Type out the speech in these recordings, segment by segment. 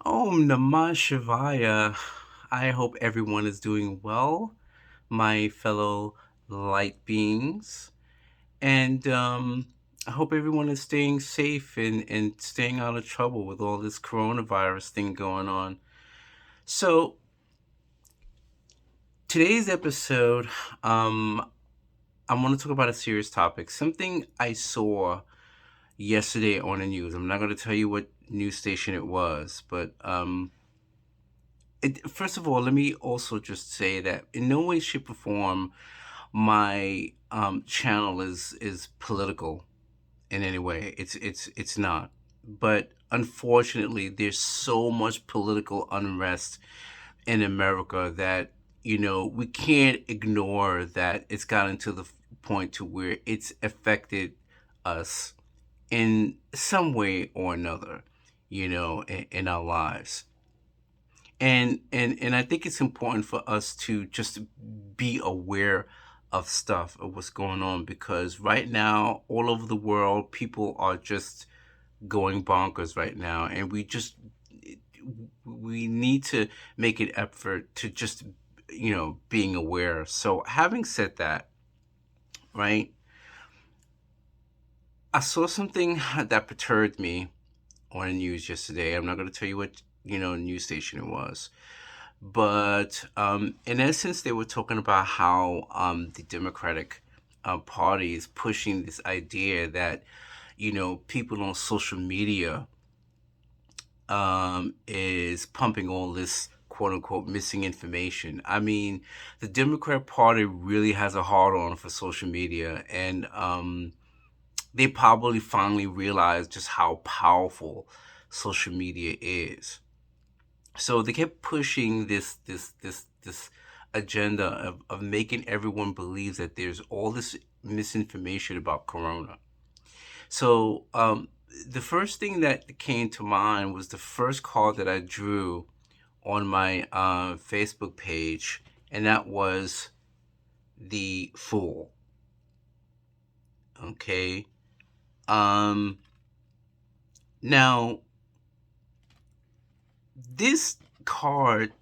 Om Namah Shivaya. I hope everyone is doing well, my fellow light beings. And I hope everyone is staying safe and staying out of trouble with all this coronavirus thing going on. So, today's episode, I want to talk about a serious topic. Something I saw yesterday on the news. I'm not going to tell you what news station it was, but first of all, let me also just say that in no way, shape, or form my channel is political in any way. It's not. But unfortunately, there's so much political unrest in America that we can't ignore that it's gotten to the point to where it's affected us in some way or another, in our lives. And I think it's important for us to just be aware of stuff of what's going on, because right now all over the world people are just going bonkers right now, and we need to make an effort to just being aware. So having said that, right, I saw something that perturbed me on the news yesterday. I'm not going to tell you what news station it was. But in essence, they were talking about how the Democratic Party is pushing this idea that, people on social media is pumping all this quote unquote missing information. I mean, the Democrat Party really has a hard on for social media, and they probably finally realized just how powerful social media is. So they kept pushing this agenda of making everyone believe that there's all this misinformation about corona. So the first thing that came to mind was the first card that I drew on my Facebook page, and that was the Fool. Okay. um Now, this card,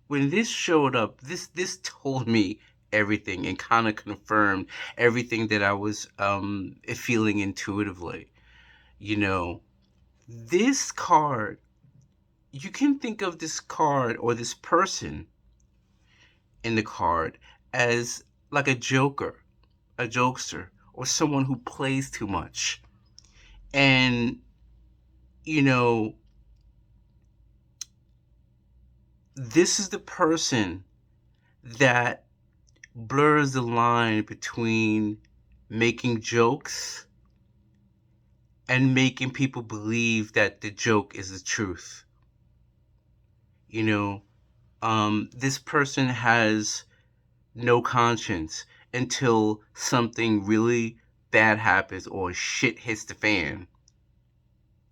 when this showed up, this told me everything and kind of confirmed everything that I was feeling intuitively. You know, this card, you can think of this card or this person in the card as like a joker, a jokester, or someone who plays too much. And you know, this is the person that blurs the line between making jokes and making people believe that the joke is the truth. You know, this person has no conscience until something really bad happens or shit hits the fan.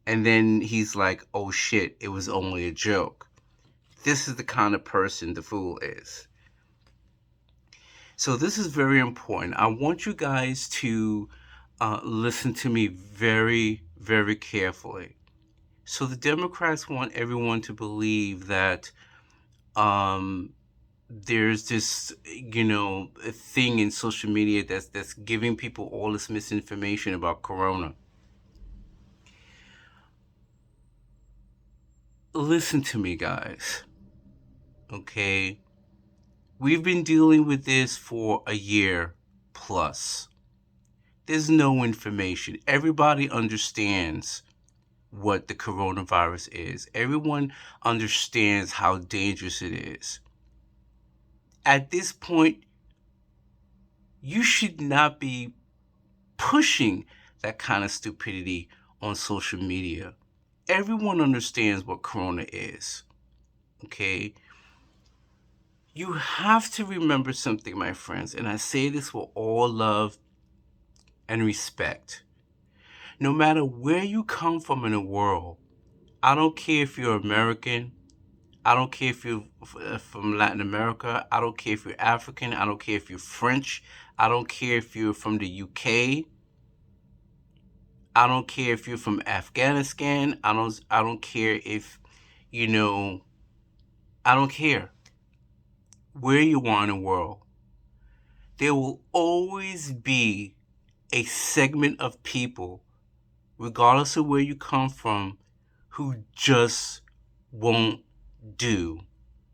And then he's like, oh shit, it was only a joke. This is the kind of person the Fool is. So this is very important. I want you guys to listen to me very, very carefully. So the Democrats want everyone to believe that there's this, a thing in social media that's giving people all this misinformation about corona. Listen to me, guys. Okay? We've been dealing with this for a year plus. There's no information. Everybody understands what the coronavirus is. Everyone understands how dangerous it is. At this point, you should not be pushing that kind of stupidity on social media. Everyone understands what corona is. Okay? You have to remember something, my friends, and I say this with all love and respect. No matter where you come from in the world, I don't care if you're American, I don't care if you're from Latin America, I don't care if you're African, I don't care if you're French, I don't care if you're from the UK, I don't care if you're from Afghanistan, I don't care if You know, I don't care where you are in the world. There will always be a segment of people, regardless of where you come from, who just won't do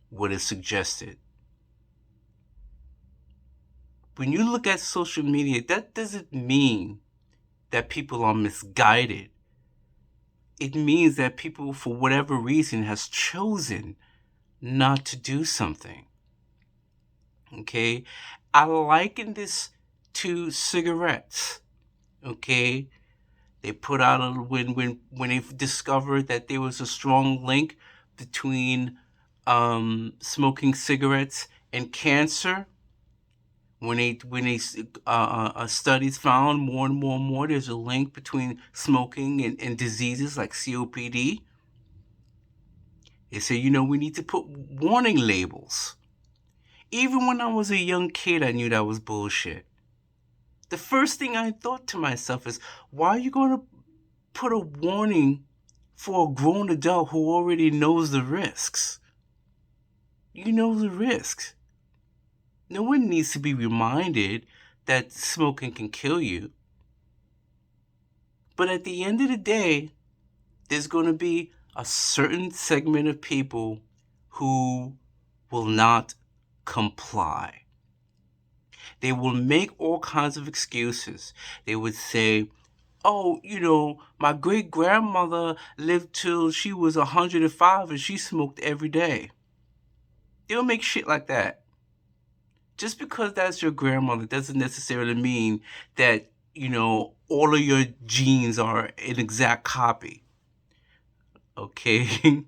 what is suggested. When you look at social media, that doesn't mean that people are misguided. It means that people, for whatever reason, has chosen not to do something. Okay? I liken this to cigarettes. Okay? They put out when they discovered that there was a strong link between smoking cigarettes and cancer. When they studies found more and more and more there's a link between smoking and diseases like COPD. They say, we need to put warning labels. Even when I was a young kid, I knew that was bullshit. The first thing I thought to myself is, why are you going to put a warning for a grown adult who already knows the risks? You know the risks. No one needs to be reminded that smoking can kill you. But at the end of the day, there's going to be a certain segment of people who will not comply. They will make all kinds of excuses. They would say, oh, my great grandmother lived till she was 105 and she smoked every day. They'll make shit like that. Just because that's your grandmother doesn't necessarily mean that, all of your genes are an exact copy. Okay?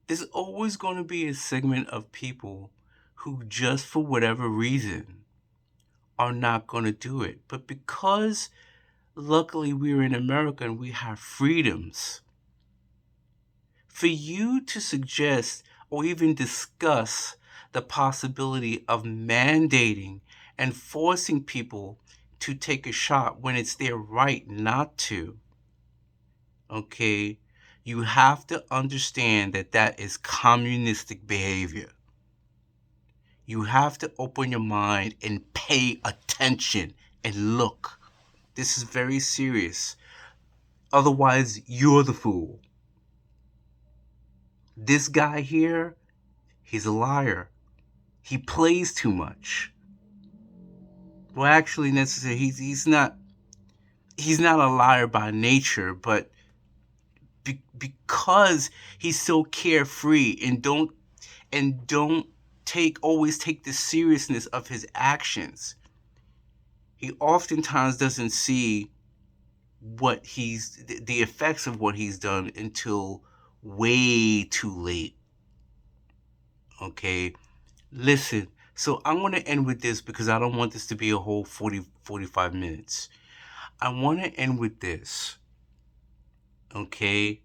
There's always going to be a segment of people who, just for whatever reason, are not going to do it. But because luckily we're in America and we have freedoms, for you to suggest or even discuss the possibility of mandating and forcing people to take a shot when it's their right not to, okay, you have to understand that that is communistic behavior. You have to open your mind and pay attention and look. This is very serious. Otherwise, you're the fool. This guy here, he's a liar. He plays too much. Well, actually, necessarily, he's not a liar by nature, but because he's so carefree and don't always take the seriousness of his actions, he oftentimes doesn't see the effects of what he's done until way too late. Okay, listen. So I'm going to end with this because I don't want this to be a whole 45 minutes. I want to end with this. Okay,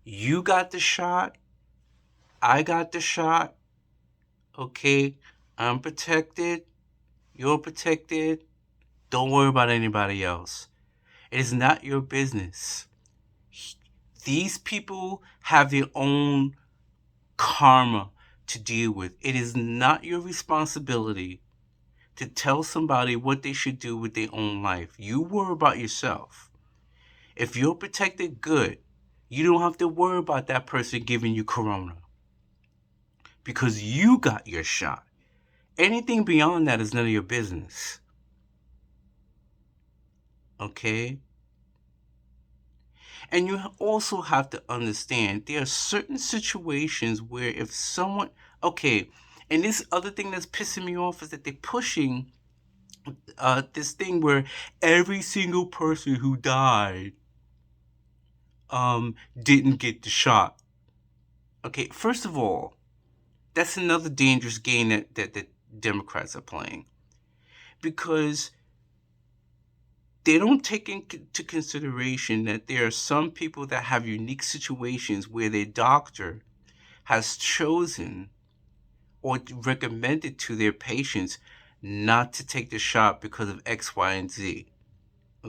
you got the shot. I got the shot. Okay, I'm protected. You're protected. Don't worry about anybody else. It is not your business. These people have their own karma to deal with. It is not your responsibility to tell somebody what they should do with their own life. You worry about yourself. If you're protected, good. You don't have to worry about that person giving you corona because you got your shot. Anything beyond that is none of your business. Okay? And you also have to understand there are certain situations where if someone, okay, and this other thing that's pissing me off is that they're pushing this thing where every single person who died didn't get the shot. Okay, first of all, that's another dangerous game that Democrats are playing, because they don't take into consideration that there are some people that have unique situations where their doctor has chosen or recommended to their patients not to take the shot because of X, Y, and Z.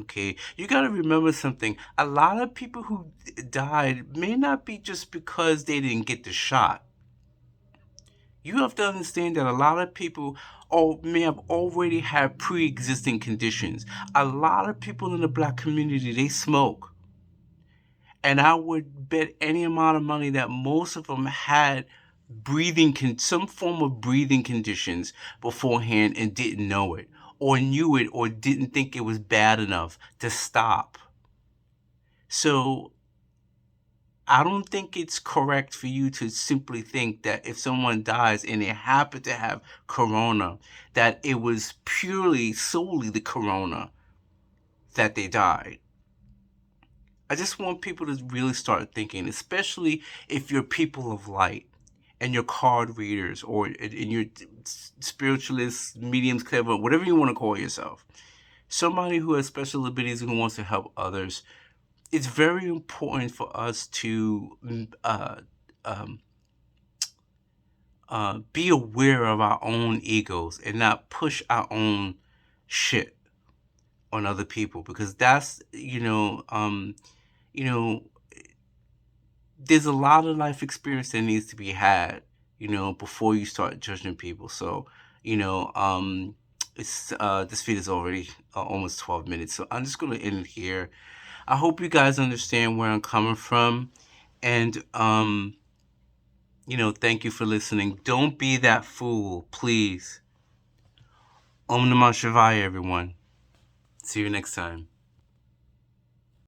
Okay, you got to remember something. A lot of people who died may not be just because they didn't get the shot. You have to understand that a lot of people may have already had pre-existing conditions. A lot of people in the black community, they smoke. And I would bet any amount of money that most of them had some form of breathing conditions beforehand and didn't know it, or knew it, or didn't think it was bad enough to stop. So I don't think it's correct for you to simply think that if someone dies and they happen to have corona, that it was solely the corona that they died. I just want people to really start thinking, especially if you're people of light and you're card readers, or and you're spiritualists, mediums, clever, whatever you want to call yourself. Somebody who has special abilities and who wants to help others. It's very important for us to be aware of our own egos and not push our own shit on other people, because that's there's a lot of life experience that needs to be had, before you start judging people. So, it's this video is already almost 12 minutes, so I'm just gonna end it here. I hope you guys understand where I'm coming from, and thank you for listening. Don't be that fool, please. Om Namah Shivaya, everyone. See you next time.